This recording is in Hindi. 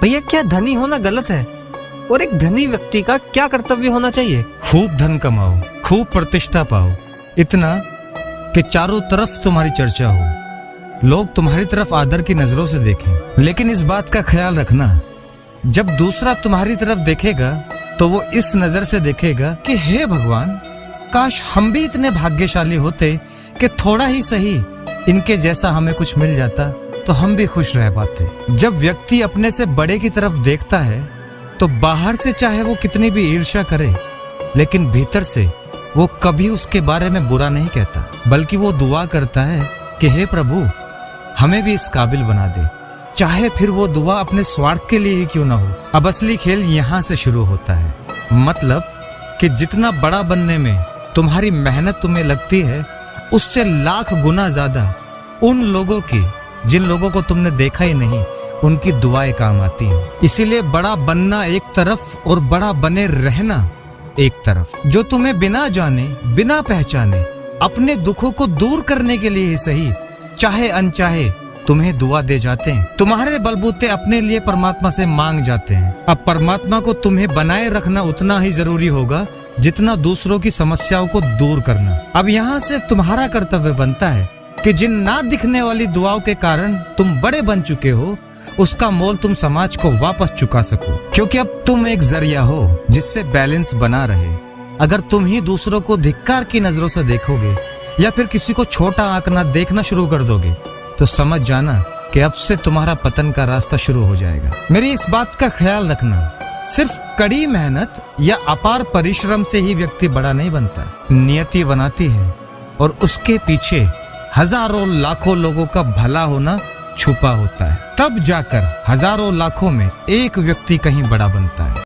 भैया क्या धनी होना गलत है? और एक धनी व्यक्ति का क्या कर्तव्य होना चाहिए? खूब धन कमाओ, खूब प्रतिष्ठा पाओ, इतना कि चारों तरफ तुम्हारी चर्चा हो, लोग तुम्हारी तरफ आदर की नजरों से देखें। लेकिन इस बात का ख्याल रखना, जब दूसरा तुम्हारी तरफ देखेगा तो वो इस नजर से देखेगा कि हे भगवान, काश हम भी इतने भाग्यशाली होते कि थोड़ा ही सही इनके जैसा हमें कुछ मिल जाता तो हम भी खुश रह पाते। जब व्यक्ति अपने से बड़े की तरफ देखता है तो बाहर से चाहे वो कितनी भी ईर्ष्या करे, लेकिन भीतर से वो कभी उसके बारे में बुरा नहीं कहता, बल्कि वो दुआ करता है कि हे प्रभु, हमें भी इस काबिल बना दे। चाहे फिर वो दुआ अपने स्वार्थ के लिए ही क्यों ना हो। अब असली खेल यहाँ से शुरू होता है। मतलब कि जितना बड़ा बनने में तुम्हारी मेहनत तुम्हें लगती है, उससे लाख गुना ज्यादा उन लोगों की जिन लोगों को तुमने देखा ही नहीं, उनकी दुआएं काम आती हैं। इसीलिए बड़ा बनना एक तरफ और बड़ा बने रहना एक तरफ, जो तुम्हें बिना जाने बिना पहचाने अपने दुखों को दूर करने के लिए ही सही, चाहे अनचाहे तुम्हें दुआ दे जाते हैं। तुम्हारे बलबूते अपने लिए परमात्मा से मांग जाते हैं। अब परमात्मा को तुम्हें बनाए रखना उतना ही जरूरी होगा जितना दूसरों की समस्याओं को दूर करना। अब यहाँ से तुम्हारा कर्तव्य बनता है कि जिन ना दिखने वाली दुआओं के कारण तुम बड़े बन चुके हो, उसका मोल तुम समाज को वापस चुका सको, क्योंकि अब तुम एक जरिया हो जिससे बैलेंस बना रहे। अगर तुम ही दूसरों को धिक्कार की नजरों से देखोगे या फिर किसी को छोटा आंकना देखना शुरू कर दोगे, तो समझ जाना कि अब से तुम्हारा पतन का रास्ता शुरू हो जाएगा। मेरी इस बात का ख्याल रखना, सिर्फ कड़ी मेहनत या अपार परिश्रम से ही व्यक्ति बड़ा नहीं बनता। नियति बनाती है और उसके पीछे हजारों लाखों लोगों का भला होना छुपा होता है। तब जाकर हजारों लाखों में एक व्यक्ति कहीं बड़ा बनता है।